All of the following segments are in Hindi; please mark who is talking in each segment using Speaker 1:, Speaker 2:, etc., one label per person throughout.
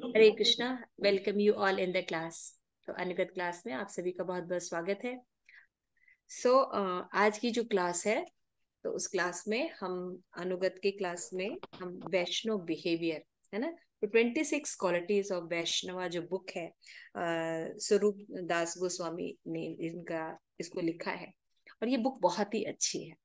Speaker 1: Hare Krishna. Welcome you all in the class. तो अनुगत क्लास में आप सभी का बहुत बहुत स्वागत है। आज की जो क्लास है, तो उस क्लास में हम अनुगत के क्लास में हम वैष्णव बिहेवियर, है ना, तो 26 क्वालिटीज ऑफ वैष्णवा जो बुक है, स्वरूप दास गोस्वामी ने इनका इसको लिखा है। और ये बुक बहुत ही अच्छी है।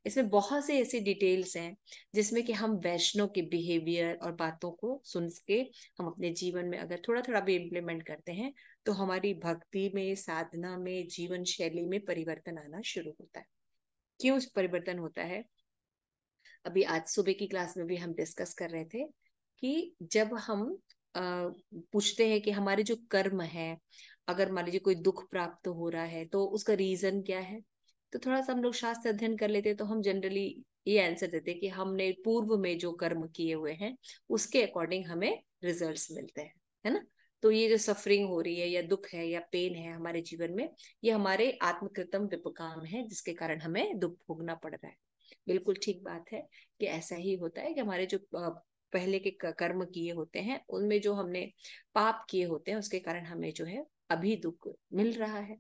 Speaker 1: इसमें बहुत से ऐसी डिटेल्स हैं जिसमें कि हम वैष्णव के बिहेवियर और बातों को सुन के हम अपने जीवन में अगर थोड़ा थोड़ा भी इम्प्लीमेंट करते हैं तो हमारी भक्ति में, साधना में, जीवन शैली में परिवर्तन आना शुरू होता है। क्यों परिवर्तन होता है? अभी आज सुबह की क्लास में भी हम डिस्कस कर रहे थे कि जब हम पूछते हैं कि हमारे जो कर्म है, अगर मान लीजिए कोई दुख प्राप्त हो रहा है तो उसका रीजन क्या है, तो थोड़ा सा हम लोग शास्त्र अध्ययन कर लेते हैं तो हम जनरली ये आंसर देते हैं कि हमने पूर्व में जो कर्म किए हुए हैं उसके अकॉर्डिंग हमें रिजल्ट्स मिलते हैं, है ना। तो ये जो सफरिंग हो रही है या दुख है या पेन है हमारे जीवन में, ये हमारे आत्मकृतम विपकाम है जिसके कारण हमें दुख भोगना पड़ रहा है। बिल्कुल ठीक बात है कि ऐसा ही होता है कि हमारे जो पहले के कर्म किए होते हैं उनमें जो हमने पाप किए होते हैं उसके कारण हमें जो है अभी दुख मिल रहा है।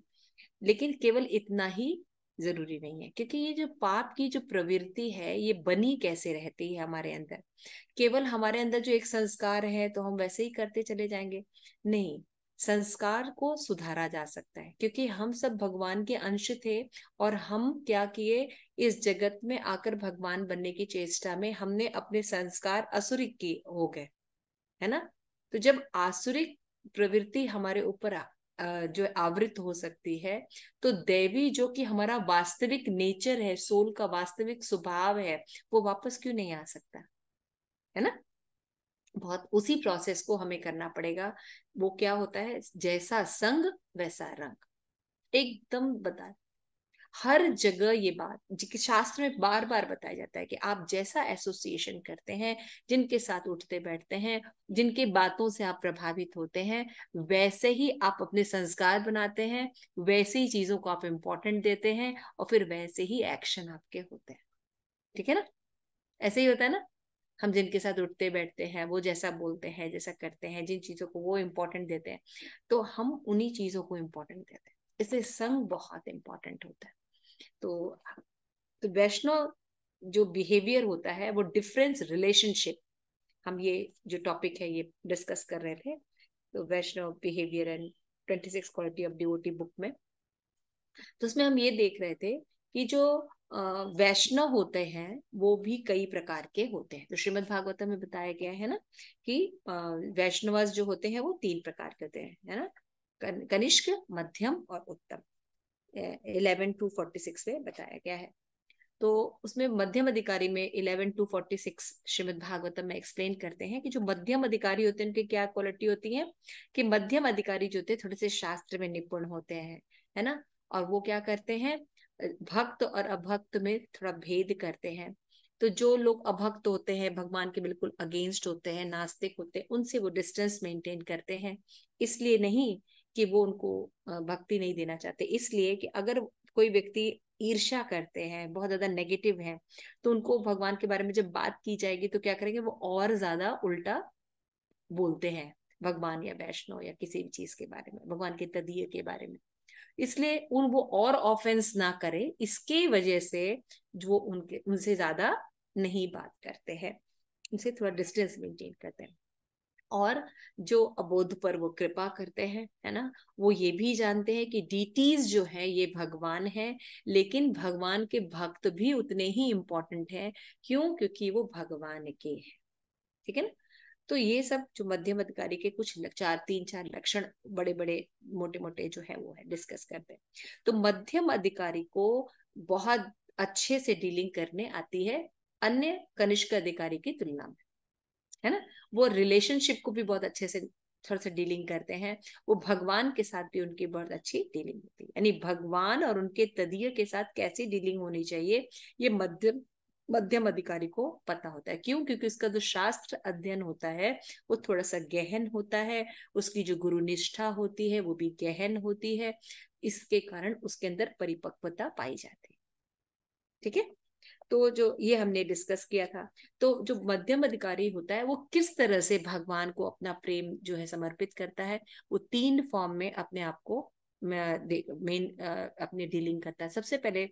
Speaker 1: लेकिन केवल इतना ही जरूरी नहीं है, क्योंकि ये जो पाप की जो प्रवृत्ति है ये बनी कैसे रहती है हमारे अंदर। केवल हमारे अंदर जो एक संस्कार है तो हम वैसे ही करते चले जाएंगे? नहीं, संस्कार को सुधारा जा सकता है, क्योंकि हम सब भगवान के अंश थे। और हम क्या किए, इस जगत में आकर भगवान बनने की चेष्टा में हमने अपने संस्कार असुरिक की हो गए, है ना। तो जब आसुरिक प्रवृत्ति हमारे ऊपर जो आवृत हो सकती है, तो दैवी जो कि हमारा वास्तविक नेचर है, सोल का वास्तविक स्वभाव है, वो वापस क्यों नहीं आ सकता, है ना। बहुत उसी प्रोसेस को हमें करना पड़ेगा। वो क्या होता है, जैसा संग वैसा रंग। एकदम बता, हर जगह ये बात जिसके शास्त्र में बार बार बताया जाता है कि आप जैसा एसोसिएशन करते हैं, जिनके साथ उठते बैठते हैं, जिनके बातों से आप प्रभावित होते हैं, वैसे ही आप अपने संस्कार बनाते हैं, वैसे ही चीजों को आप इम्पोर्टेंट देते हैं और फिर वैसे ही एक्शन आपके होते हैं। ठीक है ना, ऐसे ही होता है ना। हम जिनके साथ उठते बैठते हैं, वो जैसा बोलते हैं, जैसा करते हैं, जिन चीजों को वो इम्पोर्टेंट देते हैं, तो हम उन्हीं चीजों को इम्पोर्टेंट देते हैं। इसलिए संग बहुत इंपॉर्टेंट होता है। तो वैष्णव जो बिहेवियर होता है वो डिफरेंस रिलेशनशिप, हम ये जो टॉपिक है ये डिस्कस कर रहे थे। तो Vaishnava behaviour and 26 quality of devotee book में, तो उसमें हम ये देख रहे थे कि जो वैष्णव होते हैं वो भी कई प्रकार के होते हैं। तो श्रीमद् भागवतम में बताया गया है ना कि वैष्णवस जो होते हैं वो 3 प्रकार के होते हैं, है ना। कनिष्क, मध्यम और उत्तम। 11 to 46 में बताया गया है। तो उसमें मध्यम अधिकारी में 11 to 46 श्रीमद् भागवतम में एक्सप्लेन करते हैं कि जो मध्यम अधिकारी होते हैं उनकी क्या क्वालिटी होती है। कि मध्यम अधिकारी जो होते हैं थोड़े से शास्त्र में निपुण होते हैं, है ना। और वो क्या करते हैं, भक्त और अभक्त में थोड़ा भेद करते हैं। तो जो लोग अभक्त होते हैं, भगवान के बिल्कुल अगेंस्ट होते हैं, नास्तिक होते हैं, उनसे वो डिस्टेंस मेंटेन करते हैं। इसलिए नहीं कि वो उनको भक्ति नहीं देना चाहते, इसलिए कि अगर कोई व्यक्ति ईर्ष्या करते हैं, बहुत ज्यादा नेगेटिव है, तो उनको भगवान के बारे में जब बात की जाएगी तो क्या करेंगे, वो और ज्यादा उल्टा बोलते हैं भगवान या वैष्णव या किसी भी चीज के बारे में, भगवान के तदीय के बारे में। इसलिए उन वो और ऑफेंस ना करे, इसके वजह से जो उनके उनसे ज्यादा नहीं बात करते हैं, उनसे थोड़ा डिस्टेंस मेंटेन करते हैं। और जो अबोध पर वो कृपा करते हैं, है ना, वो ये भी जानते हैं कि डीटीज जो है ये भगवान है, लेकिन भगवान के भक्त भी उतने ही इंपॉर्टेंट हैं। क्यों? क्योंकि वो भगवान के हैं। ठीक है ना। तो ये सब जो मध्यम अधिकारी के कुछ 4 लक्षण, बड़े बड़े मोटे मोटे जो है वो है डिस्कस करते हैं। तो मध्यम अधिकारी को बहुत अच्छे से डीलिंग करने आती है अन्य कनिष्क अधिकारी की तुलना में, है ना। वो रिलेशनशिप को भी बहुत अच्छे से थोड़ा सा डीलिंग करते हैं। वो भगवान के साथ भी उनकी बहुत अच्छी डीलिंग होती है, यानी भगवान और उनके तदीय के साथ कैसी डीलिंग होनी चाहिए ये मध्यम मध्यम अधिकारी को पता होता है। क्यों? क्योंकि उसका जो शास्त्र अध्ययन होता है वो थोड़ा सा गहन होता है, उसकी जो गुरु निष्ठा होती है वो भी गहन होती है। इसके कारण उसके अंदर परिपक्वता पाई जाती है। ठीक है। तो जो ये हमने डिस्कस किया था। तो जो मध्यम अधिकारी होता है वो किस तरह से भगवान को अपना प्रेम जो है समर्पित करता है, वो 3 फॉर्म में अपने आप को मेन अपने डीलिंग करता है। सबसे पहले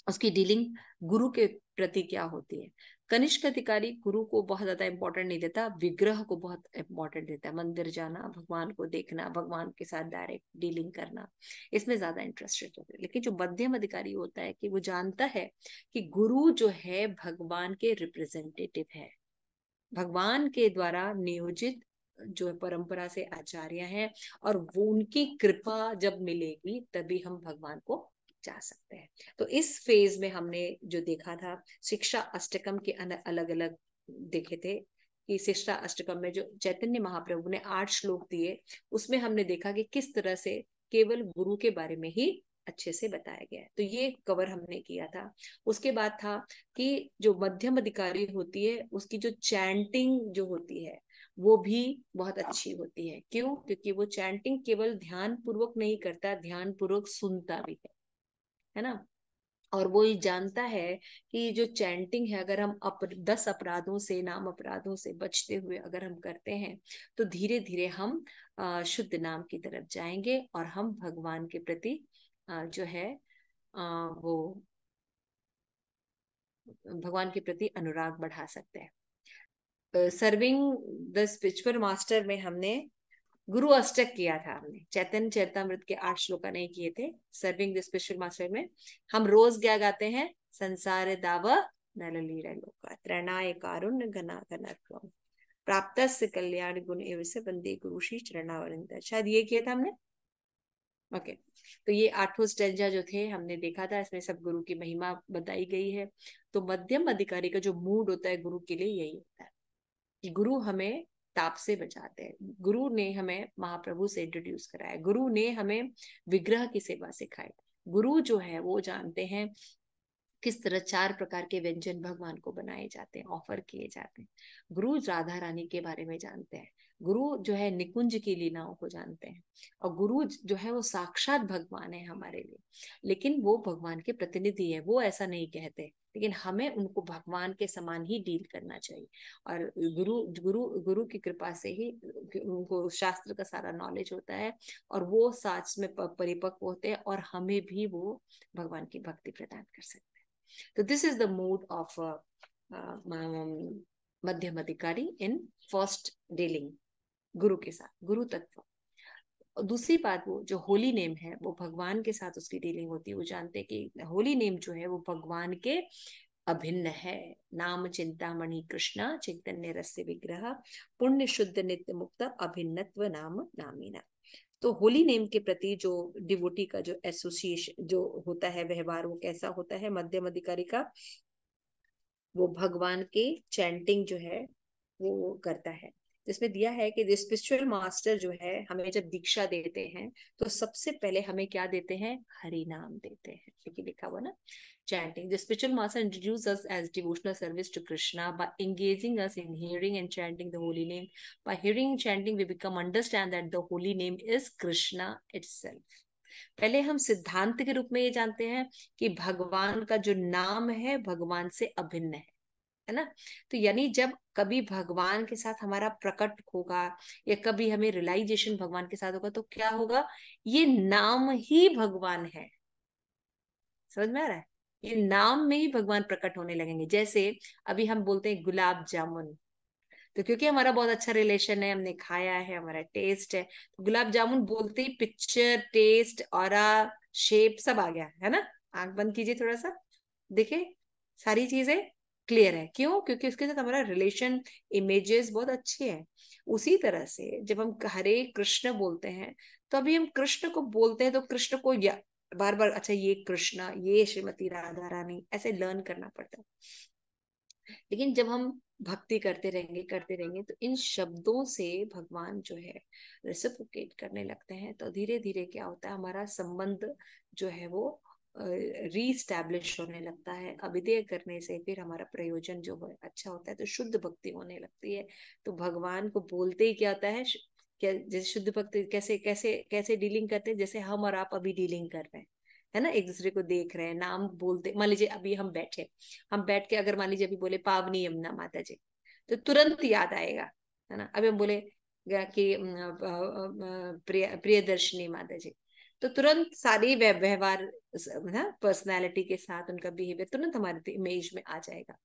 Speaker 1: उसकी डीलिंग गुरु के प्रति क्या होती है। कनिष्क अधिकारी गुरु को बहुत ज्यादा इंपॉर्टेंट नहीं देता, विग्रह को बहुत इंपॉर्टेंट देता है। मंदिर जाना, भगवान को देखना, भगवान के साथ डायरेक्ट डीलिंग करना, इसमें ज्यादा इंटरेस्टेड होता है। लेकिन जो मध्यम अधिकारी होता है कि वो जानता है कि गुरु जो है भगवान के रिप्रेजेंटेटिव है, भगवान के द्वारा नियोजित जो परंपरा से आचार्य हैं, और वो उनकी कृपा जब मिलेगी तभी हम भगवान को जा सकते हैं। तो इस फेज में हमने जो देखा था, शिक्षा अष्टकम के अलग अलग देखे थे कि शिक्षा अष्टकम में जो चैतन्य महाप्रभु ने 8 श्लोक दिए, उसमें हमने देखा कि किस तरह से केवल गुरु के बारे में ही अच्छे से बताया गया है। तो ये कवर हमने किया था। उसके बाद था कि जो मध्यम अधिकारी होती है उसकी जो चैंटिंग जो होती है वो भी बहुत अच्छी होती है। क्यों? क्योंकि वो चैंटिंग केवल ध्यान पूर्वक नहीं करता, ध्यान पूर्वक सुनता भी है ना। और वो ये जानता है कि जो चैंटिंग है, अगर हम 10 अपराधों से, नाम अपराधों से बचते हुए अगर हम करते हैं तो धीरे धीरे हम शुद्ध नाम की तरफ जाएंगे और हम भगवान के प्रति जो है वो भगवान के प्रति अनुराग बढ़ा सकते हैं। सर्विंग द स्पिरिचुअल मास्टर में हमने गुरु अष्टक किया था। हमने चैतन्य चरितमृत के 8 श्लोक नहीं किए थे। सर्विंग द स्पिरिचुअल मास्टर में हम रोज क्या गाते हैं? संसार दाव नललीला लोका त्रणाय कारुण्य घना घनत्वम प्राप्तस्य कल्याण गुण एवं से वंदे गुरु श्री चरणावरिंद। शायद ये किया था हमने। ओके। तो ये 8 स्टेंजा जो थे हमने देखा था, इसमें सब गुरु की महिमा बताई गई है। तो मध्यम अधिकारी का जो मूड होता है गुरु के लिए यही होता है कि गुरु हमें ताप से बचाते हैं, गुरु ने हमें महाप्रभु से इंट्रोड्यूस कराया, गुरु ने हमें विग्रह की सेवा सिखाई। गुरु जो है वो जानते हैं किस तरह 4 प्रकार के व्यंजन भगवान को बनाए जाते हैं, ऑफर किए जाते हैं। गुरु राधा रानी के बारे में जानते हैं, गुरु जो है निकुंज की लीलाओं को जानते हैं, और गुरु जो है वो साक्षात भगवान है हमारे लिए। लेकिन वो भगवान के प्रतिनिधि है, वो ऐसा नहीं कहते, लेकिन हमें उनको भगवान के समान ही डील करना चाहिए। और गुरु गुरु गुरु की कृपा से ही उनको शास्त्र का सारा नॉलेज होता है, और वो साच में परिपक्व होते हैं, और हमें भी वो भगवान की भक्ति प्रदान कर सकते हैं। तो this is the mood off मध्यम अधिकारी इन फर्स्ट डीलिंग गुरु के साथ, गुरु तत्व। और दूसरी बात, वो जो होली नेम है वो भगवान के साथ उसकी डीलिंग होती है। वो जानते हैं कि होली नेम जो है वो भगवान के अभिन्न है। नाम चिंतामणि कृष्णा चैतन्य रस्य विग्रह पुण्य शुद्ध नित्य मुक्त अभिन्नत्व नाम नामिना। तो होली नेम के प्रति जो डिवोटी का जो एसोसिएशन जो होता है, व्यवहार, वो कैसा होता है मध्यम अधिकारी का? वो भगवान के चैंटिंग जो है वो करता है। जिसमें दिया है कि स्पिरिचुअल मास्टर जो है हमें जब दीक्षा देते हैं तो सबसे पहले हमें क्या देते हैं? हरि नाम देते हैं। क्योंकि लिखा हुआ ना, chanting. The spiritual master introduces us as devotional service to Krishna by engaging us in hearing and chanting the holy name. By hearing and chanting, we become understand that the holy name is Krishna itself. पहले हम सिद्धांत के रूप में ये जानते हैं कि भगवान का जो नाम है भगवान से अभिन्न है ना। तो यानी जब कभी भगवान के साथ हमारा प्रकट होगा या कभी हमें रियलाइजेशन भगवान के साथ होगा तो क्या होगा? ये नाम ही भगवान है। समझ में आ रहा है? ये नाम में ही भगवान प्रकट होने लगेंगे। जैसे अभी हम बोलते हैं गुलाब जामुन, तो क्योंकि हमारा बहुत अच्छा रिलेशन है, हमने खाया है, हमारा टेस्ट है, तो गुलाब जामुन बोलते ही पिक्चर, टेस्ट, ऑरा, शेप सब आ गया है ना। आंख बंद कीजिए थोड़ा सा, देखे सारी चीजें क्लियर है। क्यों? क्योंकि उसके साथ हमारा रिलेशन, इमेजेस बहुत अच्छे हैं। उसी तरह से जब हम हरे कृष्ण बोलते हैं तो अभी हम कृष्ण को बोलते हैं तो कृष्ण को बार बार, अच्छा ये कृष्णा, ये श्रीमती राधा रानी, ऐसे लर्न करना पड़ता है। लेकिन जब हम भक्ति करते रहेंगे तो इन शब्दों से भगवान जो है रेसिप्रोकेट करने लगते हैं। तो धीरे धीरे क्या होता है, हमारा संबंध जो है वो रीस्टैब्लिश होने लगता है। अभिधेय करने से फिर हमारा प्रयोजन जो है अच्छा होता है, तो शुद्ध भक्ति होने लगती है। तो भगवान को बोलते ही क्या होता है, क्या जैसे शुद्ध भक्ति कैसे कैसे कैसे डीलिंग करते हैं, जैसे हम और आप अभी डीलिंग कर रहे हैं, है ना, एक दूसरे को देख रहे हैं, नाम बोलते। मान लीजिए अभी हम बैठे, हम बैठ के अगर मान लीजिए अभी बोले पावनी यमुना माता जी, तो तुरंत याद आएगा, है ना। अभी हम बोले कि प्रियदर्शनी माता जी, तो तुरंत सारी व्यवहार ना पर्सनैलिटी के साथ उनका बिहेवियर तुरंत हमारे इमेज में आ जाएगा।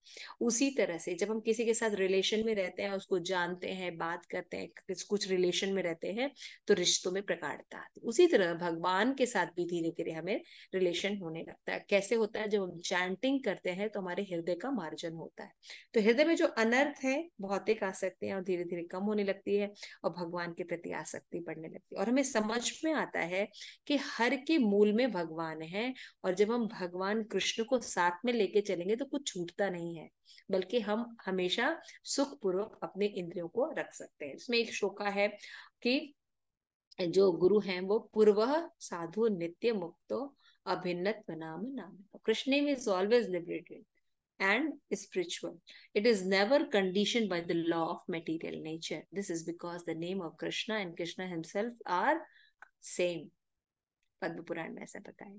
Speaker 1: उसी तरह से जब हम किसी के साथ रिलेशन में रहते हैं, उसको जानते हैं, बात करते हैं, कुछ रिलेशन में रहते हैं, तो रिश्तों में प्रगाढ़ता आती है। उसी तरह भगवान के साथ भी धीरे धीरे हमें रिलेशन होने लगता है। कैसे होता है, जब हम चैंटिंग करते हैं तो हमारे हृदय का मार्जन होता है, तो हृदय में जो अनर्थ है, भौतिक आसक्तियां और धीरे धीरे कम होने लगती है, और भगवान के प्रति आसक्ति बढ़ने लगती है। और हमें समझ में आता है कि हर के मूल में भगवान है, और जब हम भगवान कृष्ण को साथ में लेके चलेंगे तो कुछ छूटता नहीं है, बल्कि हम हमेशा सुखपूर्वक अपने इंद्रियों को रख सकते हैं। इसमें एक श्लोका है कि जो गुरु हैं वो पूर्व साधु नित्य मुक्तो अभिन्नत्व नाम नाम। Krishna is always liberated and spiritual. It is never conditioned by the law of material nature. This is because the name of Krishna and Krishna himself are same. Padma Purana में ऐसा बताया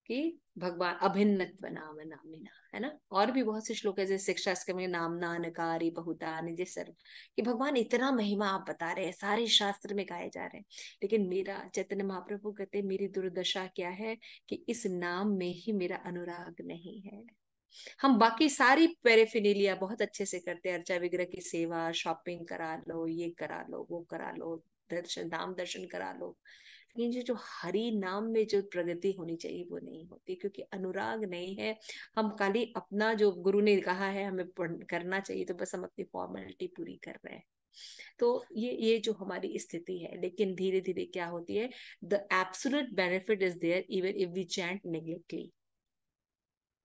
Speaker 1: कि भगवान अभिन्नत्व नाम नामिना, है ना। और भी बहुत से श्लोक है जैसे शिक्षा में नामना नकारी बहुता निज सर्व, कि भगवान इतना महिमा आप बता रहे हैं, सारे शास्त्र में गाए जा रहे हैं, लेकिन मेरा चैतन्य महाप्रभु कहते हैं मेरी दुर्दशा क्या है कि इस नाम में ही मेरा अनुराग नहीं है। हम बाकी सारी पेरेफिनेलिया बहुत अच्छे से करते हैं, अर्चा विग्रह की सेवा, शॉपिंग करा लो, ये करा लो, वो करा लो, दर्शन धाम दर्शन करा लो, लेकिन जो हरि नाम में जो प्रगति होनी चाहिए वो नहीं होती, क्योंकि अनुराग नहीं है। हम खाली अपना जो गुरु ने कहा है हमें करना चाहिए, तो बस हम अपनी फॉर्मेलिटी पूरी कर रहे हैं। तो ये जो हमारी स्थिति है, लेकिन धीरे धीरे क्या होती है, the absolute benefit is there even if we chant neglectfully.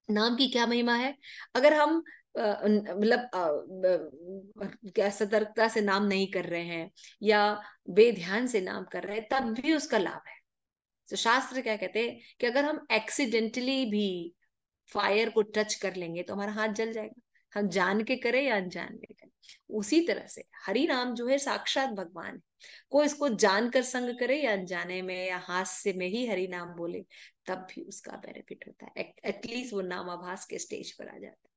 Speaker 1: नाम की क्या महिमा है, अगर हम मतलब क्या सतर्कता से नाम नहीं कर रहे हैं या बेध्यान से नाम कर रहे हैं, तब भी उसका लाभ है। तो शास्त्र क्या कहते हैं कि अगर हम एक्सीडेंटली भी फायर को टच कर लेंगे तो हमारा हाथ जल जाएगा, हम जान के करें या अनजान के करें। उसी तरह से हरि नाम जो है साक्षात भगवान है, कोई इसको जानकर संग करे या अनजाने में या हास्य में ही हरि नाम बोले, तब भी उसका बेनिफिट होता है। एटलीस्ट वो नामाभास के स्टेज पर आ जाता है।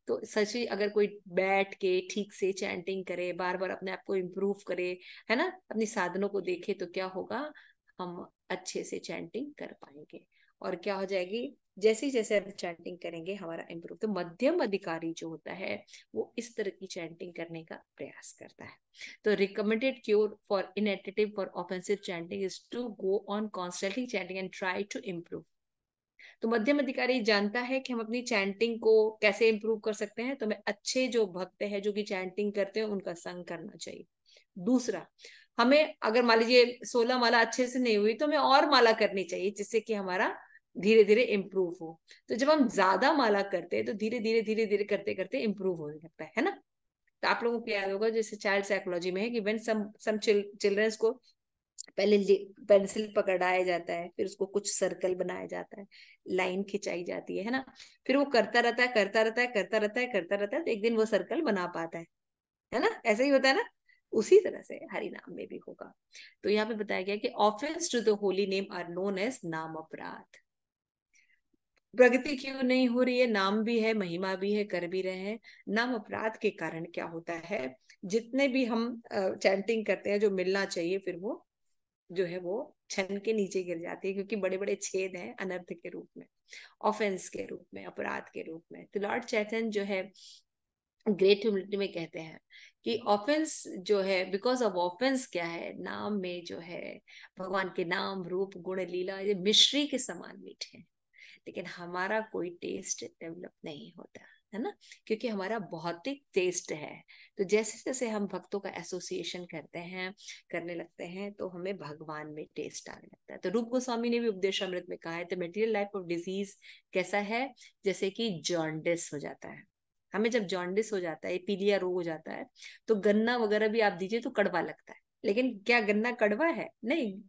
Speaker 1: तो सच ही अगर कोई बैठ के ठीक से चैंटिंग करे, बार बार अपने आप को इम्प्रूव करे, है ना, अपनी साधनों को देखे, तो क्या होगा, हम अच्छे से चैंटिंग कर पाएंगे। और क्या हो जाएगी, जैसे जैसे हम चैंटिंग करेंगे हमारा इम्प्रूव। तो मध्यम अधिकारी जो होता है वो इस तरह की चैंटिंग करने का प्रयास करता है। तो recommended cure for inattentive for offensive chanting is to go on constantly chanting and try to improve. तो मध्यम अधिकारी जानता है कि हम अपनी चैंटिंग को कैसे इम्प्रूव कर सकते हैं, तो हमें अच्छे जो भक्त हैं जो कि चैंटिंग करते हैं उनका संग करना चाहिए। दूसरा, हमें अगर मान लीजिए 16 माला अच्छे से नहीं हुई तो हमें और माला करनी चाहिए, जिससे कि हमारा धीरे धीरे इम्प्रूव हो। तो जब हम ज्यादा माला करते हैं तो धीरे धीरे करते करते इम्प्रूव होने लगता है ना। तो आप लोगों को याद होगा जैसे चाइल्ड साइकोलॉजी में है कि व्हेन सम चिल्ड्रंस को पहले पेंसिल पकड़ाया जाता है, फिर उसको कुछ सर्कल बनाया जाता है, लाइन खिंचाई जाती है ना, फिर वो करता रहता है करता रहता है करता रहता है करता रहता है, तो एक दिन वो सर्कल बना पाता है ना। ऐसा ही होता है ना। उसी तरह से हरि नाम में भी होगा। तो यहाँ पे बताया गया कि offence to the holy name are known as नाम अपराध। प्रगति क्यों नहीं हो रही है, नाम भी है, महिमा भी है, कर भी रहे हैं, नाम अपराध के कारण क्या होता है, जितने भी हम चैंटिंग करते हैं जो मिलना चाहिए, फिर वो जो है वो छन के नीचे गिर जाती है, क्योंकि बड़े बड़े छेद हैं अनर्थ के रूप में, ऑफेंस के रूप में, अपराध के रूप में। तो लॉर्ड चैतन्य जो है ग्रेट ह्यूमिलिटी में कहते हैं कि ऑफेंस जो है, बिकॉज ऑफ ऑफेंस क्या है, नाम में जो है भगवान के नाम रूप गुण लीला ये मिश्री के समान मीठे हैं, लेकिन हमारा कोई टेस्ट डेवलप नहीं होता है ना, क्योंकि हमारा भौतिक टेस्ट है। तो जैसे जैसे हम भक्तों का एसोसिएशन करते हैं, करने लगते हैं, तो हमें भगवान में टेस्ट आने लगता है। तो रूप गोस्वामी ने भी उपदेशामृत में कहा है, तो मटेरियल लाइफ ऑफ डिजीज कैसा है, जैसे कि जॉन्डिस हो जाता है। हमें जब जॉन्डिस हो जाता है, पीलिया रोग हो जाता है, तो गन्ना वगैरह भी आप दीजिए तो कड़वा लगता है, लेकिन क्या गन्ना कड़वा है? नहीं।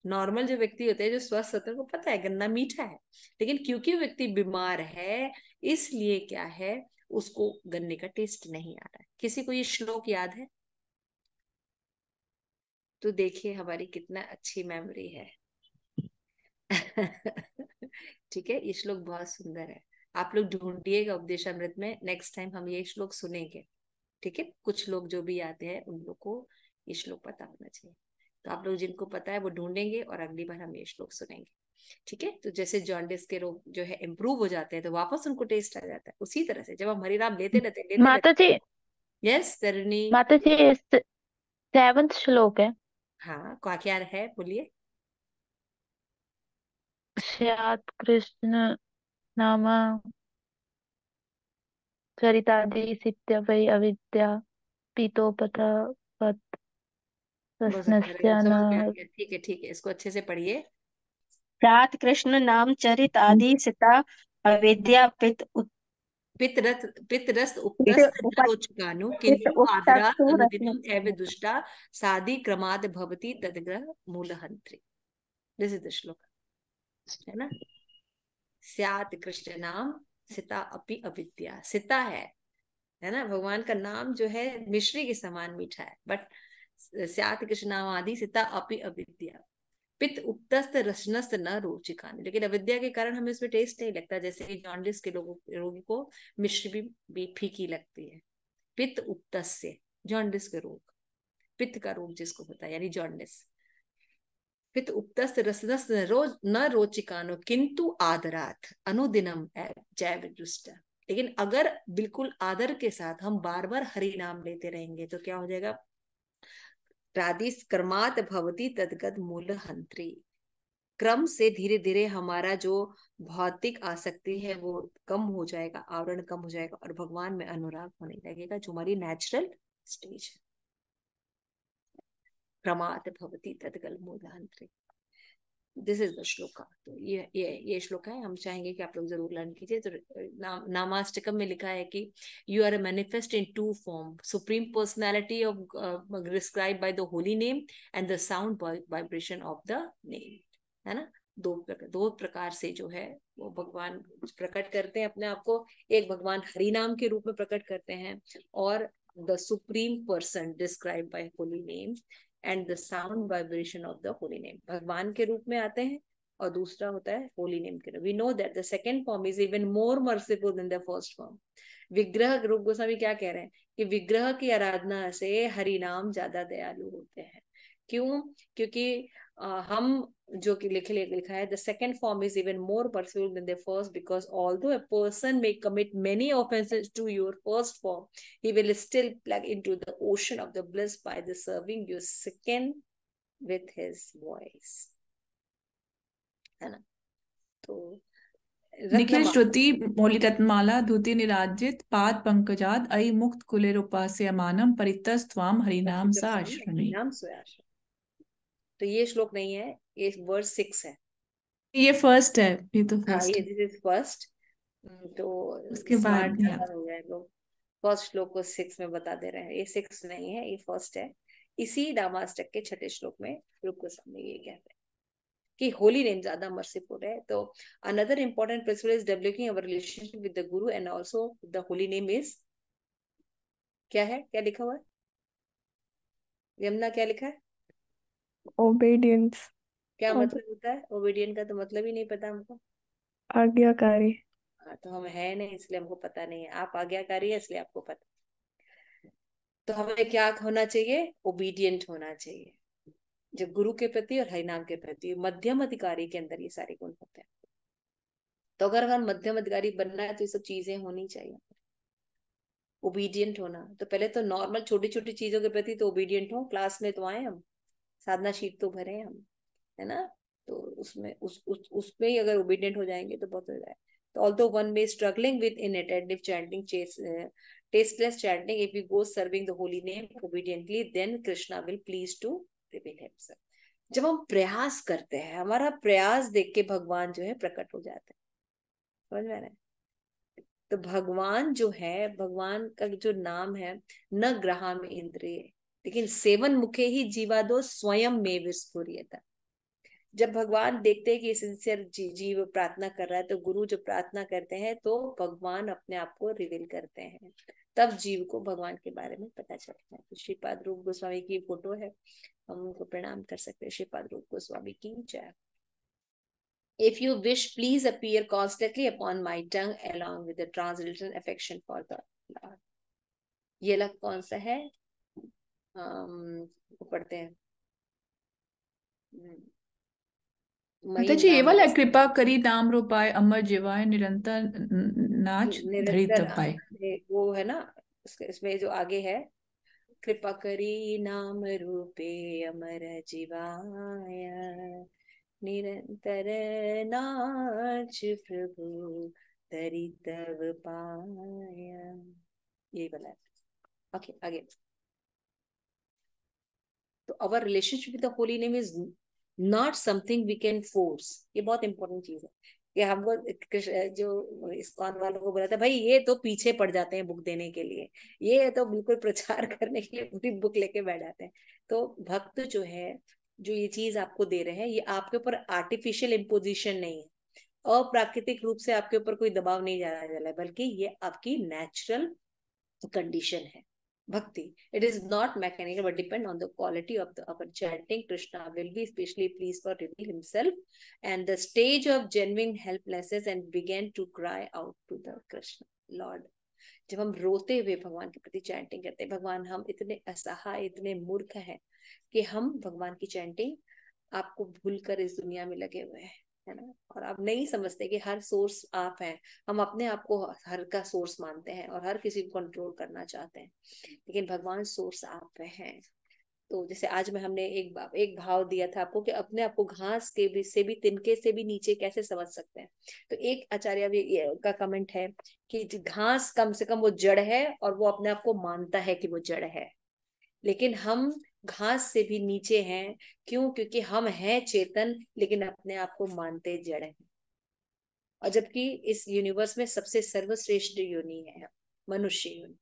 Speaker 1: नॉर्मल जो व्यक्ति होते हैं जो स्वस्थ होते हैं उनको पता है गन्ना मीठा है, लेकिन क्योंकि व्यक्ति बीमार है, इसलिए क्या है, उसको गन्ने का टेस्ट नहीं आ रहा है। किसी को ये श्लोक याद है? तो देखिए हमारी कितना अच्छी मेमोरी है। ठीक है, ये श्लोक बहुत सुंदर है, आप लोग ढूंढिएगा उपदेशामृत में, नेक्स्ट टाइम हम ये श्लोक सुनेंगे। ठीक है, कुछ लोग जो भी आते हैं उन लोग को ये श्लोक पता होना चाहिए, तो आप लोग जिनको पता है वो ढूंढेंगे और अगली बार हम ये श्लोक सुनेंगे। ठीक है, तो जैसे जॉन्डिस के रोग जो है इम्प्रूव हो जाते हैं तो वापस उनको टेस्ट आ जाता है, उसी तरह से जब हम हरि नाम लेते रहते लेते
Speaker 2: माता
Speaker 1: रहते।
Speaker 2: जी,
Speaker 1: यस तरुणी।
Speaker 2: माता जी, 7th श्लोक है।
Speaker 1: हाँ, क्या है बोलिए।
Speaker 2: स्यात् कृष्ण नाम चरितादि सित्य वै अविद्या पीतोपतवत्
Speaker 1: बहुत सुंदर है,
Speaker 2: प्रश्नस्य
Speaker 1: समझ में आ
Speaker 2: न।
Speaker 1: गया, ठीक है ठीक है, इसको अच्छे से पढ़िए।
Speaker 3: रात कृष्ण नाम चरित आदि सिता अविद्या
Speaker 1: पितरस
Speaker 3: पित
Speaker 1: उपतस्त न
Speaker 3: उपत
Speaker 1: रोचकानु
Speaker 3: पित
Speaker 1: किंतु आदरात्
Speaker 3: उपतत्सु
Speaker 1: अनुदिनम एव
Speaker 3: रत्नस्य।
Speaker 1: दुष्टा सादि क्रमाद भवति तदग्र मूलहंत्री। दिस इज द श्लोक, है ना। स्यात् कृष्ण नाम सिता अपि अविद्या, सिता है ना, भगवान का नाम जो है मिश्री के समान मीठा है, बट स्यात् कृष्ण नाम आदि सिता अपि अविद्या पित्त उपतस्त रसनस्त न रोचिकान, लेकिन अविद्या के कारण हमें उसमें टेस्ट नहीं लगता, जैसे कि जॉन्डिस के लोगों रोगी को मिश्री भी फीकी लगती है। पित्त उपतस्य, जॉन्डिस के रोग, पित्त का रोग जिसको होता है यानी जॉन्डिस। पित्त उपतस्त रसनस्त न रोचिकानो किंतु आदरात अनुदिनम जय विदुष्ट। लेकिन अगर बिल्कुल आदर के साथ हम बार बार हरि नाम लेते रहेंगे तो क्या हो जाएगा, रादिस कर्मात भवती तदगत मूल हंत्री, क्रम से धीरे धीरे हमारा जो भौतिक आसक्ति है वो कम हो जाएगा, आवरण कम हो जाएगा और भगवान में अनुराग होने लगेगा, जो हमारी नेचुरल स्टेज है। क्रमात भवती तदगल मूलांतरे, दिस इज द श्लोका। तो ये श्लोक है, हम चाहेंगे कि आप लोग जरूर लर्न कीजिए। तो नामाष्टकम में लिखा है कि you are manifest in two form, supreme personality of describe by the holy name and the sound vibration of the name, है ना। दो प्रकार से जो है वो भगवान प्रकट करते हैं अपने आप को, एक भगवान हरि नाम के रूप में प्रकट करते हैं, और the supreme person describe by Holi name and the sound vibration of the holy name, भगवान के रूप में आते हैं, और दूसरा होता है होली नेम के रूप। We know that the second form is even more merciful than the first form. विग्रह, रूप गोस्वामी क्या कह रहे हैं कि विग्रह की आराधना से हरि नाम ज्यादा दयालु होते हैं। क्यों? क्योंकि हम जो कि लिखा है, the second form is even more perceivable than the first, because although a person may commit many offences to your first form, he will still plug into the ocean of the bliss by the serving your second with his voice, है ना। तो
Speaker 4: निखिल
Speaker 1: रत्नमा,
Speaker 4: श्रुति मौलि रत्नमाला धुति निराजित पाद पंकजाद अयि मुक्त कुलेरुपास्यमानम परितस्त्वाम हरिनाम सा आश्रमे।
Speaker 1: नाम सोयाश। तो ये श्लोक नहीं है, ये वर्स 6 है।
Speaker 4: ये फर्स्ट है, ये तो
Speaker 1: हाँ,
Speaker 4: फर्स्ट
Speaker 1: ये
Speaker 4: है।
Speaker 1: This is first. तो
Speaker 4: उसके
Speaker 1: स्मार्ट
Speaker 4: बाद
Speaker 1: ज्यादा हो गए लोग, फर्स्ट श्लोक को 6 में बता दे रहे हैं, ये 6 नहीं है, ये फर्स्ट है। इसी नामाष्टक के छठे श्लोक में रूप गोस्वामी ये कहते हैं कि होली नेम ज्यादा मर्सीफुल है। तो another important principle is developing our relationship with the guru and also the holy name is, क्या है, क्या लिखा हुआ है यमुना, क्या लिखा है,
Speaker 5: ओबीडियंस।
Speaker 1: क्या मतलब होता है ओबीडियंट का, तो मतलब ही नहीं पता हमको।
Speaker 5: आज्ञाकारी।
Speaker 1: हाँ, तो हम है नहीं इसलिए हमको पता नहीं है, आप आज्ञाकारी है इसलिए आपको पता। तो हमें क्या होना चाहिए, ओबीडियंट होना चाहिए, जो गुरु के प्रति और हरिनाम के प्रति मध्यम अधिकारी के अंदर ये सारे गुण होते हैं। तो अगर हम मध्यम अधिकारी बनना है तो ये सब चीजें होनी चाहिए। ओबीडियंट होना, तो पहले तो नॉर्मल छोटी छोटी चीजों के प्रति तो ओबीडियंट हो, क्लास में तो आए हम, साधना शीट तो भरे हम, है ना। तो उसमें उसमें ही अगर ओबीडियंट हो जाएंगे तो बहुत हो जाए। तो although one may struggling with inattentive chanting, tasteless chanting, if we go serving the holy name obediently, then Krishna will please to reveal himself। जब हम प्रयास करते हैं, हमारा प्रयास देख के भगवान जो है प्रकट हो जाते हैं, समझ में आ रहा है। तो भगवान जो है, भगवान का जो नाम है, न ग्रहाम इंद्रिय लेकिन सेवन मुखे ही जीवादो स्वयं में विस्फुरियता। जब भगवान देखते हैं कि सिंसियर जीव प्रार्थना कर रहा है, तो गुरु जो प्रार्थना करते हैं तो भगवान अपने आप को रिवील करते हैं, तब जीव को भगवान के बारे में पता चलता है। तो श्रीपाद रूप गोस्वामी की फोटो है, हम उनको प्रणाम कर सकते हैं। श्रीपाद रूप गोस्वामी की जय। If you wish, please appear constantly upon my tongue along with the translation affection for the Lord. ये लग कौन सा है? पढ़ते हैं।
Speaker 4: माता जी ये वाला कृपा करी नाम रूपाय अमर जीवाय निरंतर नाच धरित पाए,
Speaker 1: वो है ना। इसमें जो आगे है, कृपा करी नाम रूपे अमर जीवाय निरंतर नाच प्रभु धरि तव पाया, यही वाला है। ओके आगे। तो our relationship with the holy name is not something we can force. ये बहुत इंपॉर्टेंट चीज है कि हमको जो इस्कॉन वालों को बोला था, भाई ये तो पीछे पड़ जाते हैं बुक देने के लिए, ये तो बिल्कुल प्रचार करने के लिए पूरी बुक लेके बैठ जाते हैं। तो भक्त जो है, जो ये चीज आपको दे रहे हैं, ये आपके ऊपर आर्टिफिशियल इम्पोजिशन नहीं है, अप्राकृतिक रूप से आपके ऊपर कोई दबाव नहीं डाला जा रहा है, बल्कि ये आपकी नेचुरल कंडीशन है भक्ति। It is not mechanical but depend on the quality of our chanting. Krishna will be especially pleased for reveal himself and the stage of genuine helplessness and began to cry out to the Krishna Lord. जब हम रोते हुए भगवान के प्रति चैंटिंग करते हैं, भगवान हम इतने असहाय, इतने मूर्ख हैं कि हम भगवान की चैंटिंग आपको भूलकर इस दुनिया में लगे हुए हैं, है ना। और आप नहीं समझते कि हर सोर्स आप हैं। हम अपने आप को हर का सोर्स मानते हैं और हर किसी को कंट्रोल करना चाहते हैं, लेकिन भगवान सोर्स आप हैं। तो जैसे आज में हमने एक भाव दिया था आपको कि अपने आप को घास के भी से भी, तिनके से भी नीचे कैसे समझ सकते हैं। तो एक आचार्य का कमेंट है कि घास कम से कम वो जड़ है और वो अपने आप को मानता है कि वो जड़ है, लेकिन हम घास से भी नीचे हैं। क्यों? क्योंकि हम हैं चेतन, लेकिन अपने आप को मानते जड़ हैं। और जबकि इस यूनिवर्स में सबसे सर्वश्रेष्ठ योनि है मनुष्य योनि,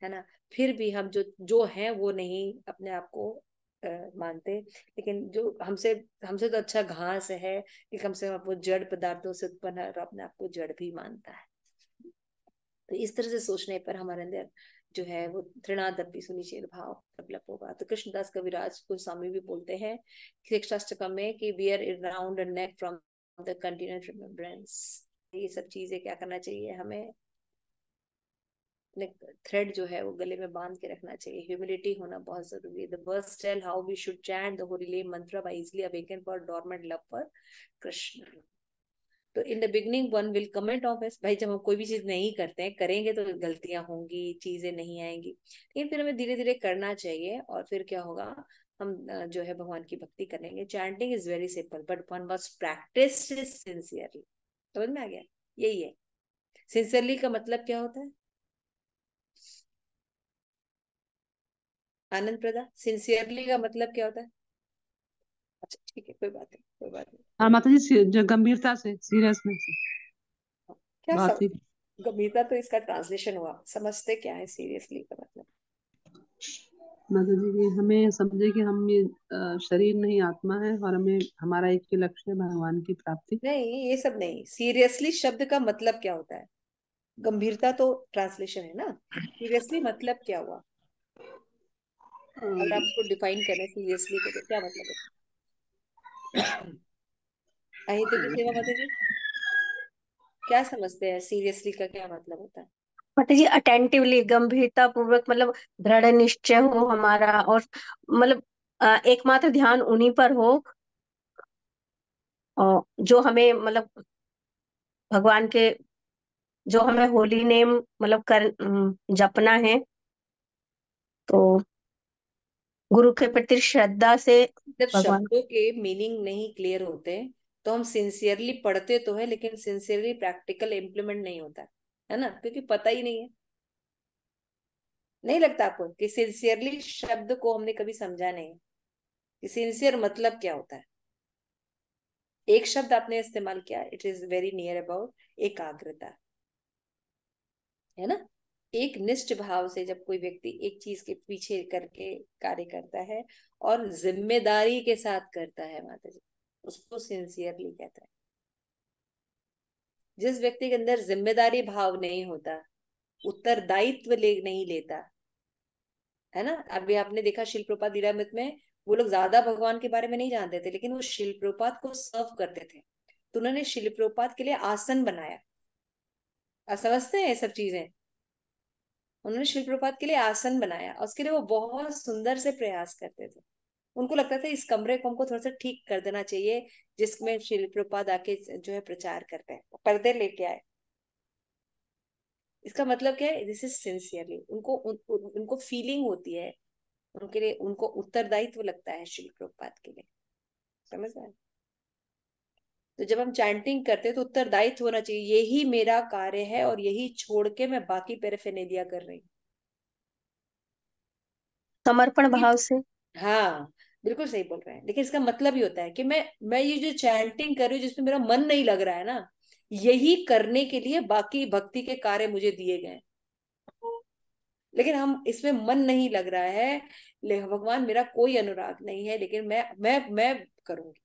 Speaker 1: है ना। फिर भी हम जो हैं वो नहीं अपने आप को मानते, लेकिन जो हमसे तो अच्छा घास है कि कम से कम वो जड़ पदार्थों से उत्पन्न है और अपने आप को जड़ भी मानता है। तो इस तरह से सोचने पर हमारे अंदर जो है वो तृणादपि सुनिश्चित भाव डेवलप होगा। तो कृष्णदास कविराज गोस्वामी भी बोलते हैं शिक्षाष्टकम में कि wear around the neck from the continuous remembrance. ये सब चीजें क्या करना चाहिए हमें, थ्रेड जो है वो गले में बांध के रखना चाहिए। ह्यूमिलिटी होना बहुत जरूरी है। The verse tell how we should chant the holy name mantra by easily awaken for dormant love for Krishna. तो in the beginning one will commit offences, भाई जब हम कोई भी चीज नहीं करते हैं, करेंगे तो गलतियां होंगी, चीजें नहीं आएंगी, लेकिन फिर हमें धीरे धीरे करना चाहिए और फिर क्या होगा, हम जो है भगवान की भक्ति करेंगे। Chanting is very simple but one must practice sincerely. समझ में आ गया? यही है सिंसियरली का मतलब क्या होता है आनंद प्रदा? सिंसियरली का मतलब क्या होता है? अच्छा ठीक है, कोई बात नहीं, कोई बात नहीं।
Speaker 6: हाँ माता जी, जो गंभीरता से, सीरियसनेस से
Speaker 1: क्या
Speaker 6: बात ही।
Speaker 1: गंभीरता तो इसका ट्रांसलेशन हुआ, समझते क्या है सीरियसली का मतलब?
Speaker 6: माता जी कि हमें समझे कि हम ये शरीर नहीं आत्मा है और हमें हमारा एक ही लक्ष्य है भगवान की प्राप्ति।
Speaker 1: नहीं, ये सब नहीं। सीरियसली शब्द का मतलब क्या होता है? गंभीरता तो ट्रांसलेशन है ना, सीरियसली मतलब क्या हुआ? अगर आप उसको डिफाइन करें सीरियसली को तो क्या मतलब है? अहित की सेवा माता जी क्या समझते हैं सीरियसली का क्या मतलब होता है?
Speaker 3: माता जी अटेंटिवली, गंभीरता पूर्वक, मतलब दृढ़ निश्चय हो हमारा, और मतलब एकमात्र ध्यान उन्हीं पर हो और जो हमें मतलब भगवान के, जो हमें होली नेम मतलब जपना है, तो गुरु के प्रति श्रद्धा से
Speaker 1: जब
Speaker 3: भगवान।
Speaker 1: शब्दों के मीनिंग नहीं क्लियर होते तो हम सिंसियरली पढ़ते तो है, लेकिन सिंसियरली प्रैक्टिकल इम्प्लीमेंट नहीं होता है ना, क्योंकि पता ही नहीं है। नहीं लगता आपको कि सिंसियरली शब्द को हमने कभी समझा नहीं कि सिंसियर मतलब क्या होता है? एक शब्द आपने इस्तेमाल किया, it is very near about एकाग्रता, है ना। एक निष्ठ भाव से जब कोई व्यक्ति एक चीज के पीछे करके कार्य करता है और जिम्मेदारी के साथ करता है माता जी, उसको सिंसियरली कहता है। जिस व्यक्ति के अंदर जिम्मेदारी भाव नहीं होता, उत्तरदायित्व नहीं लेता, है ना। अभी आपने देखा शिल प्रपात लीलामृत में वो लोग ज्यादा भगवान के बारे में नहीं जानते थे, लेकिन वो शिल प्रपात को सर्व करते थे। तो उन्होंने शिल प्रभुपाद के लिए आसन बनाया। आप समझते हैं ये सब चीजें? उन्होंने शिल प्रभुपाद के लिए आसन बनाया और उसके लिए वो बहुत सुंदर से प्रयास करते थे। उनको लगता था इस कमरे को हमको थोड़ा सा ठीक कर देना चाहिए, जिसमें शिल प्रभुपाद आके जो है प्रचार करते हैं। पर्दे लेके आए। इसका मतलब क्या है? दिस इज सिंसियरली उनको फीलिंग होती है, उनके लिए उनको उत्तरदायित्व लगता है शिल प्रभुपाद के लिए। समझ रहे हैं? तो जब हम चैंटिंग करते हैं तो उत्तरदायित्व होना चाहिए, यही मेरा कार्य है और यही छोड़ के मैं बाकी पैराफेर्नालिया कर रही हूँ।
Speaker 3: समर्पण भाव से।
Speaker 1: हाँ, बिल्कुल सही बोल रहे हैं। लेकिन इसका मतलब ही होता है कि मैं ये जो चैंटिंग कर रही हूँ जिसमें मेरा मन नहीं लग रहा है ना, यही करने के लिए बाकी भक्ति के कार्य मुझे दिए गए। लेकिन हम इसमें मन नहीं लग रहा है, ले भगवान मेरा कोई अनुराग नहीं है, लेकिन मैं करूंगी।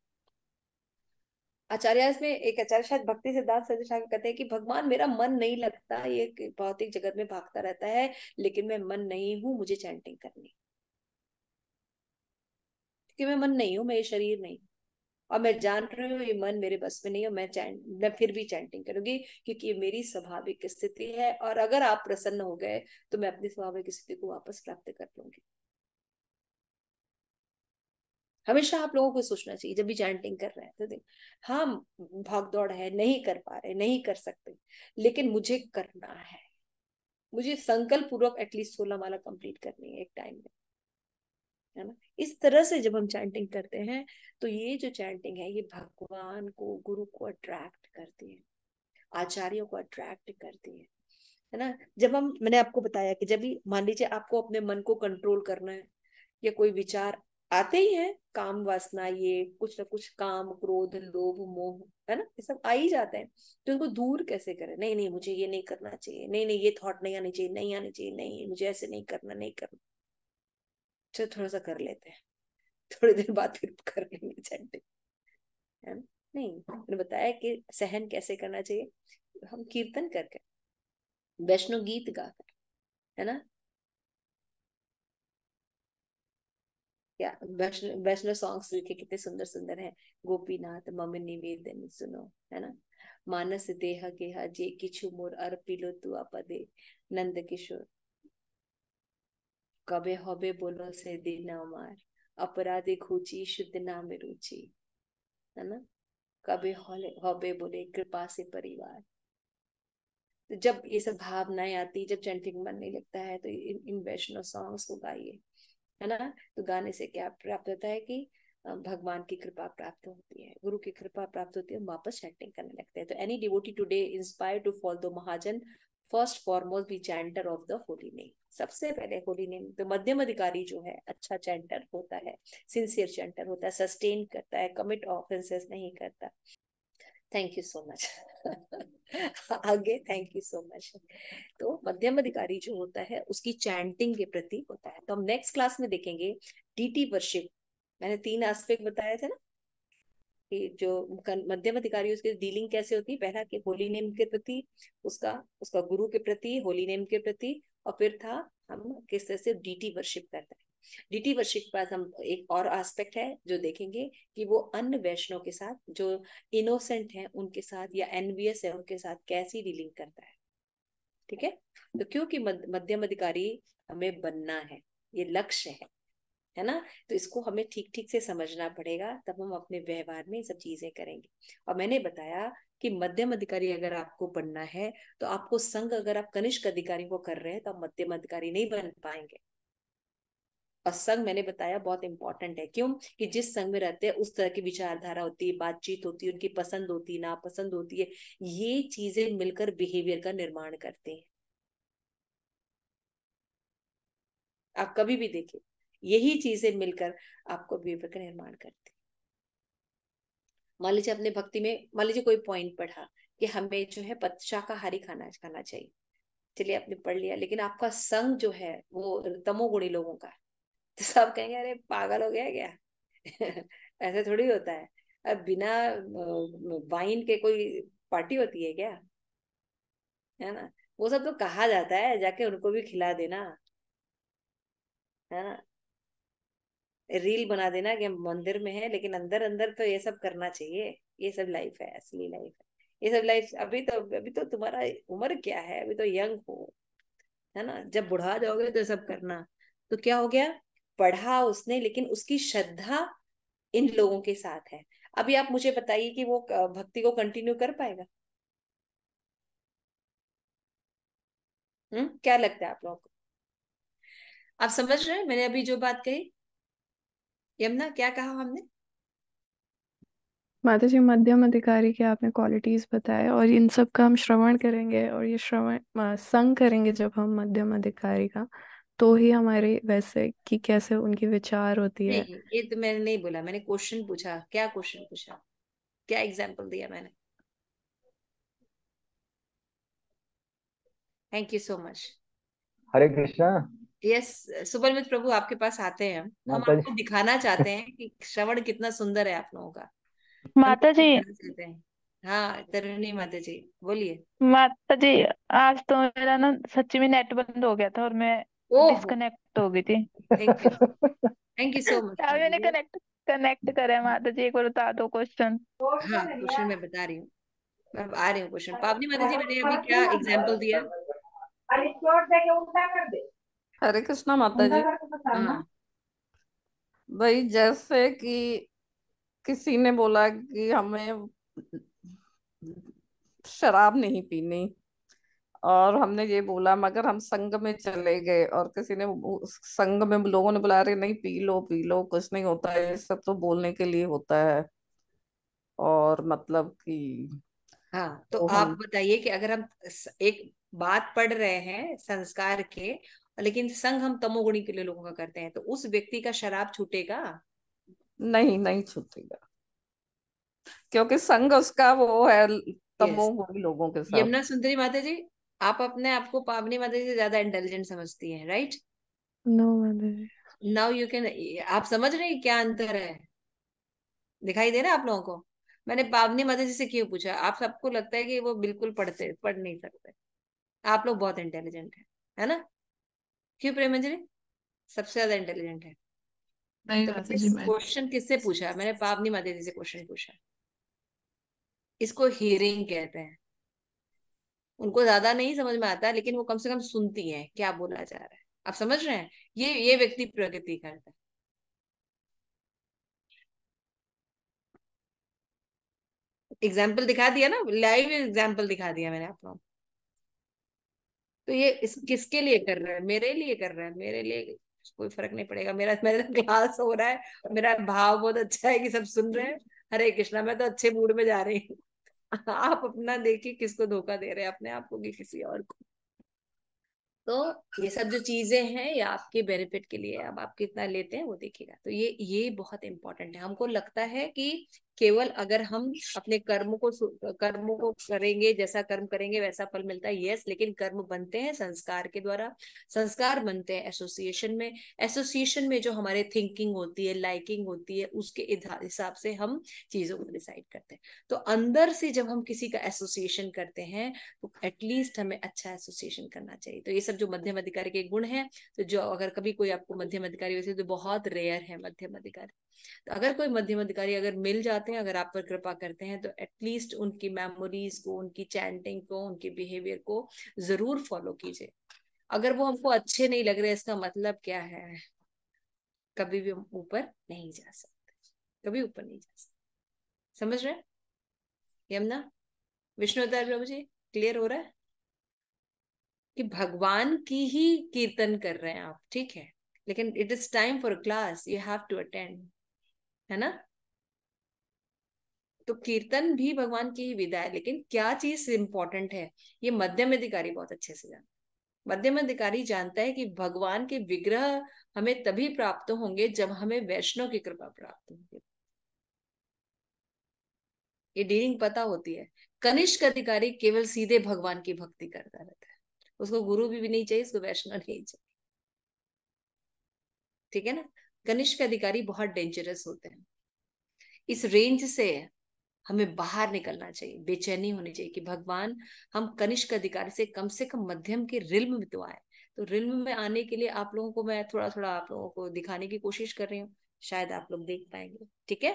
Speaker 1: आचार्य में एक आचार्य शायद भक्ति सिद्धांत सरस्वती ठाकुर कहते हैं कि भगवान मेरा मन नहीं लगता, ये भौतिक जगत में भागता रहता है, लेकिन मैं मन नहीं हूं, मुझे चैंटिंग करनी। क्योंकि मैं मन नहीं हूं, मैं ये शरीर नहीं, और मैं जान रही हूँ ये मन मेरे बस में नहीं है। मैं फिर भी चैंटिंग करूंगी क्योंकि ये मेरी स्वाभाविक स्थिति है, और अगर आप प्रसन्न हो गए तो मैं अपनी स्वाभाविक स्थिति को वापस प्राप्त कर लूंगी। हमेशा आप लोगों को सोचना चाहिए जब भी चैंटिंग कर रहे हैं तो देख, हाँ भाग दौड़ है, नहीं कर पा रहे, नहीं कर सकते, लेकिन मुझे करना है। मुझे संकल्प पूर्वक एटलीस्ट 16 माला कंप्लीट करनी है एक टाइम में, है ना? इस तरह से जब हम चैंटिंग करते हैं तो ये जो चैंटिंग है ये भगवान को, गुरु को अट्रैक्ट करती है, आचार्यों को अट्रैक्ट करती है ना? जब हम, मैंने आपको बताया कि जब भी मान लीजिए आपको अपने मन को कंट्रोल करना है, या कोई विचार आते ही है, काम वासना, ये कुछ ना कुछ काम, क्रोध, लोभ, मोह, है ना, ये सब आ ही जाते हैं, तो इनको दूर कैसे करें? नहीं नहीं मुझे ये नहीं करना चाहिए, नहीं नहीं ये थॉट नहीं आनी चाहिए, नहीं आनी चाहिए, नहीं मुझे ऐसे नहीं करना, नहीं करना। चलो थोड़ा सा कर लेते हैं, थोड़ी देर बाद फिर कर लेंगे चैंटिंग, है ना? नहीं, मैंने बताया कि सहन कैसे करना चाहिए। हम कीर्तन करके, वैष्णव गीत गाकर, है ना, या वैष्णव सॉन्ग्स लिखे कितने सुंदर सुंदर हैं। गोपीनाथ मम निवेदन सुनो, है ना, मानस देह गेहा जे किछु मोर अर्पिलो तू अपदे, नंद किशोर कबे हबे बोलो से दिन अमार, अपराधे घुची शुद्ध नाम रुचि, है ना, कबे हबे बोले कृपा से परिवार। तो जब ये सब भावनाएं आती, जब चैंटिंग मन नहीं लगता है, तो इन वैष्णव सॉन्ग्स को गाइए, है ना। तो गाने से क्या प्राप्त होता है कि भगवान की कृपा प्राप्त होती है, गुरु की कृपा प्राप्त होती है, हम वापस चैंटिंग करने लगते हैं। तो any devotee today inspired to follow the mahajan, first foremost be chanter of the holy name. सबसे पहले होली नेम। तो मध्यम अधिकारी जो है अच्छा चैंटर होता है, सिंसियर चैंटर होता है, सस्टेन करता है, कमिट ऑफेंसेस नहीं करता। Thank you so much. आगे थैंक यू सो मच। तो मध्यम अधिकारी जो होता है उसकी चैंटिंग के प्रति होता है। तो हम नेक्स्ट क्लास में देखेंगे डीटी वर्शिप। मैंने 3 एस्पेक्ट बताए थे ना कि जो मध्यम अधिकारी उसकी डीलिंग कैसे होती है। पहला कि होली नेम के प्रति, उसका उसका गुरु के प्रति, होली नेम के प्रति, और फिर था हम किस तरह से डीटी वर्शिप करते हैं। डीटी वर्शिप के बाद हम एक और एस्पेक्ट है जो देखेंगे कि वो अन्य वैष्णव के साथ, जो इनोसेंट है उनके साथ, या एनवियस है उनके साथ कैसी डीलिंग करता है। ठीक है। तो क्योंकि मध्यम अधिकारी हमें बनना है, ये लक्ष्य है ना। तो इसको हमें ठीक ठीक से समझना पड़ेगा, तब हम अपने व्यवहार में सब चीजें करेंगे। और मैंने बताया कि मध्यम अधिकारी अगर आपको बनना है तो आपको संग, अगर आप कनिष्ठ अधिकारी को कर रहे हैं तो आप मध्यम अधिकारी नहीं बन पाएंगे। और संग मैंने बताया बहुत इंपॉर्टेंट है। क्यों? कि जिस संग में रहते हैं उस तरह की विचारधारा होती है, बातचीत होती है, उनकी पसंद होती है, नापसंद होती है, ये चीजें मिलकर बिहेवियर का निर्माण करते हैं। आप कभी भी देखिए, यही चीजें मिलकर आपको बिहेवियर का निर्माण करते हैं। मान लीजिए अपने भक्ति में, मान लीजिए कोई पॉइंट पढ़ा कि हमें जो है शाकाहारी खाना खाना चाहिए, चलिए आपने पढ़ लिया, लेकिन आपका संग जो है वो तमोगुणी लोगों का है, तो सब कहेंगे अरे पागल हो गया क्या। ऐसे थोड़ी होता है। अब बिना वाइन के कोई पार्टी होती है क्या, है ना। वो सब तो कहा जाता है, जाके उनको भी खिला देना, है ना, रील बना देना कि हम मंदिर में है, लेकिन अंदर अंदर तो ये सब करना चाहिए। ये सब लाइफ है, असली लाइफ है ये सब लाइफ। अभी तो तुम्हारा उम्र क्या है, अभी तो यंग हो, है ना। जब बुढ़ा जाओगे तो सब करना। तो क्या हो गया, पढ़ा उसने लेकिन उसकी श्रद्धा इन लोगों के साथ है। अभी आप मुझे बताइए कि वो भक्ति को कंटिन्यू कर पाएगा? क्या लगता है आप लोगों को? आप समझ रहे हैं मैंने अभी जो बात कही? यमुना, क्या कहा हमने?
Speaker 5: माता जी, मध्यम अधिकारी के आपने क्वालिटीज बताए, और इन सब का हम श्रवण करेंगे, और ये श्रवण संग करेंगे जब हम मध्यम अधिकारी का, तो ही हमारे वैसे कि कैसे उनकी विचार होती है।
Speaker 1: नहीं, ये तो मैंने नहीं बोला, मैंने क्वेश्चन पूछा। क्या क्वेश्चन पूछा, क्या एग्जाम्पल दिया मैंने? Thank you so much.
Speaker 7: Hare Krishna.
Speaker 1: Yes, सुबलमित प्रभु आपके पास आते हैं, हम
Speaker 7: माता
Speaker 1: आपको
Speaker 7: जी।
Speaker 1: दिखाना चाहते हैं कि श्रवण कितना सुंदर है आप लोगों का। हम
Speaker 2: माता जी,
Speaker 1: दिखाना चाहते हैं। हाँ तरुणी माता जी, बोलिए।
Speaker 2: माता जी, आज तो मेरा ना सच्ची में नेट बंद हो गया था और मैं
Speaker 1: ओहो,
Speaker 2: डिस्कनेक्ट हो गई थी।
Speaker 1: थैंक यू सो मच
Speaker 2: अभी
Speaker 1: माता
Speaker 2: मैंने
Speaker 1: जी।
Speaker 2: कनेक्ट कनेक्ट करा है माता जी, एक बार बता दो क्वेश्चन।
Speaker 1: हाँ, क्वेश्चन मैं बता रही हूँ, मैं आ रही हूँ क्वेश्चन। पावनी माता जी, मैंने अभी क्या एग्जाम्पल दिया?
Speaker 8: हरे कृष्णा माता जी।
Speaker 1: हाँ,
Speaker 8: भाई जैसे कि किसी ने बोला कि हमें शराब नहीं पीनी, और हमने ये बोला, मगर हम संग में चले गए और किसी ने उस संग में लोगों ने बुला रहे, नहीं पी लो कुछ नहीं होता है, ये सब तो बोलने के लिए होता है। और मतलब कि
Speaker 1: हाँ, तो
Speaker 8: तो
Speaker 1: आप
Speaker 8: हम
Speaker 1: बताइए कि अगर हम एक बात पढ़ रहे हैं संस्कार के, लेकिन संग हम तमोगुणी के लिए लोगों का करते हैं, तो उस व्यक्ति का शराब छूटेगा?
Speaker 8: नहीं छूटेगा, क्योंकि संग उसका वो है
Speaker 1: यस।
Speaker 8: तमोगुणी लोगों के साथ।
Speaker 1: यमुना सुंदरी माता जी, आप अपने आप को पावनी माता जी से ज्यादा इंटेलिजेंट समझती हैं, राइट?
Speaker 5: नो माता जी।
Speaker 1: नाउ यू कैन, आप समझ रहे हैं क्या अंतर है? दिखाई दे रहा है आप लोगों को? मैंने पावनी माता जी से क्यों पूछा? आप सबको लगता है कि वो बिल्कुल पढ़ नहीं सकते। आप लोग बहुत इंटेलिजेंट है ना? क्यों प्रेमंजलि? सबसे ज्यादा इंटेलिजेंट है।
Speaker 4: नहीं
Speaker 1: तो
Speaker 4: माता
Speaker 1: मैंने
Speaker 4: जी, मैं
Speaker 1: क्वेश्चन किससे पूछा? मैंने पावनी माता जी से क्वेश्चन पूछा। इसको हियरिंग कहते हैं। उनको ज्यादा नहीं समझ में आता, लेकिन वो कम से कम सुनती हैं क्या बोला जा रहा है। आप समझ रहे हैं? ये व्यक्ति प्रगति करता है। एग्जाम्पल दिखा दिया ना, लाइव एग्जाम्पल दिखा दिया मैंने आप लोगों को। तो ये किसके लिए कर रहा है? मेरे लिए कर रहा है, मेरे लिए कोई फर्क नहीं पड़ेगा। मेरा मेरा क्लास हो रहा है, मेरा भाव बहुत अच्छा है कि सब सुन रहे हैं। हरे कृष्णा, मैं तो अच्छे मूड में जा रही हूँ। आप अपना देखिए किसको धोखा दे रहे हैं, अपने आप को कि किसी और को। तो ये सब जो चीजें हैं ये आपके बेनिफिट के लिए है। अब आप कितना लेते हैं वो देखिएगा। तो ये बहुत इंपॉर्टेंट है। हमको लगता है कि केवल अगर हम अपने कर्मों को करेंगे, जैसा कर्म करेंगे वैसा फल मिलता है, यस। लेकिन कर्म बनते हैं संस्कार के द्वारा। संस्कार बनते हैं एसोसिएशन में। एसोसिएशन में जो हमारे थिंकिंग होती है, लाइकिंग होती है, उसके हिसाब से हम चीजों को डिसाइड करते हैं। तो अंदर से जब हम किसी का एसोसिएशन करते हैं तो एटलीस्ट हमें अच्छा एसोसिएशन करना चाहिए। तो ये सब जो मध्यम अधिकारी के गुण हैं, तो जो अगर कभी कोई आपको मध्यम अधिकारी, वैसे तो बहुत रेयर है मध्यम अधिकारी, तो अगर कोई मध्यम अधिकारी अगर मिल जाते हैं, अगर आप पर कृपा करते हैं, तो एटलीस्ट उनकी मेमोरीज को, उनकी चैंटिंग को, उनके बिहेवियर को जरूर फॉलो कीजिए। अगर वो हमको अच्छे नहीं लग रहे, इसका मतलब क्या है? कभी भी हम ऊपर नहीं जा सकते, कभी ऊपर नहीं जा सकते। समझ रहे हैं यमुना? विष्णु अवतार प्रभु जी, क्लियर हो रहा है कि भगवान की ही कीर्तन कर रहे हैं आप, ठीक है? लेकिन it is time for class, you have to attend, है ना? तो कीर्तन भी भगवान की ही विधा है, लेकिन क्या चीज इंपॉर्टेंट है, ये मध्यम अधिकारी बहुत अच्छे से जानता है। मध्यम अधिकारी जानता है कि भगवान के विग्रह हमें तभी प्राप्त होंगे जब हमें वैष्णव की कृपा प्राप्त होगी। ये डीलिंग पता होती है। कनिष्क अधिकारी केवल सीधे भगवान की भक्ति करता रहता है, उसको गुरु भी नहीं चाहिए, उसको वैष्णव नहीं चाहिए, ठीक है ना? कनिष्क अधिकारी बहुत डेंजरस होते हैं। इस रेंज से हमें बाहर निकलना चाहिए, बेचैनी होनी चाहिए कि भगवान, हम कनिष्क अधिकारी से कम मध्यम के रिल्म में तो आए। तो रिल्म में आने के लिए आप लोगों को मैं थोड़ा थोड़ा आप लोगों को दिखाने की कोशिश कर रही हूँ, शायद आप लोग देख पाएंगे, ठीक है?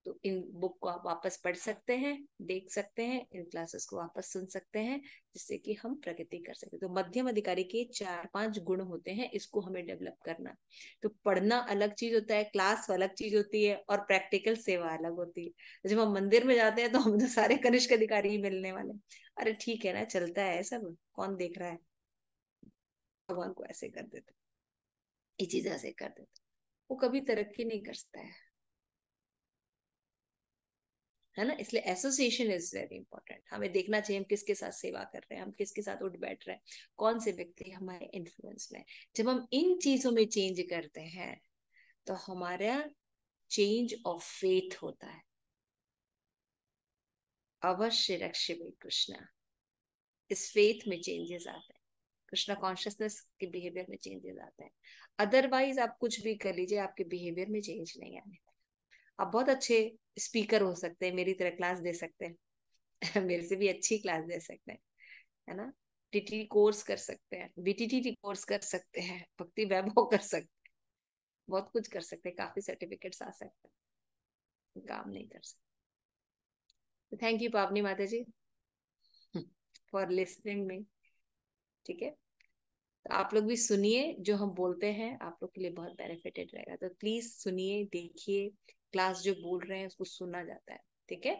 Speaker 1: तो इन बुक को आप वापस पढ़ सकते हैं, देख सकते हैं, इन क्लासेस को वापस सुन सकते हैं, जिससे कि हम प्रगति कर सके। तो मध्यम अधिकारी के 4-5 गुण होते हैं, इसको हमें डेवलप करना। तो पढ़ना अलग चीज होता है, क्लास अलग चीज होती है, और प्रैक्टिकल सेवा अलग होती है। जब हम मंदिर में जाते हैं तो हम तो सारे कनिष्क अधिकारी ही मिलने वाले, अरे ठीक है ना, चलता है सब, कौन देख रहा है। भगवान को ऐसे कर देते, ये चीज ऐसे कर देते, वो कभी तरक्की नहीं कर सकता है ना। इसलिए एसोसिएशन इज वेरी इंपॉर्टेंट। हमें देखना चाहिए हम किसके साथ सेवा कर रहे हैं, हम किसके साथ उठ बैठ रहे हैं, कौन से व्यक्ति हमारे इन्फ्लुएंस में। जब हम इन चीजों में चेंज करते हैं तो हमारा चेंज ऑफ फेथ होता है। अवश्य रक्षिबे कृष्णा, इस फेथ में चेंजेस आते हैं, कृष्णा कॉन्शियसनेस के बिहेवियर में चेंजेस आते हैं। अदरवाइज आप कुछ भी कर लीजिए, आपके बिहेवियर में चेंज नहीं आने। आप बहुत अच्छे स्पीकर हो सकते हैं, मेरी तरह क्लास दे सकते हैं मेरे से भी अच्छी क्लास दे सकते हैं, है ना। टीटी कोर्स कर सकते हैं, बीटीटी कोर्स कर सकते हैं, भक्ति वैभव कर सकते हैं, बहुत कुछ कर सकते हैं, काफी सर्टिफिकेट्स आ सकते हैं, काम नहीं कर सकते। थैंक यू पावनी माता जी फॉर लिसनिंग में। ठीक है, तो आप लोग भी सुनिए, जो हम बोलते हैं आप लोग के लिए बहुत बेनिफिटेड रहेगा। तो प्लीज सुनिए, देखिए, क्लास जो बोल रहे हैं उसको सुना जाता है। ठीक है।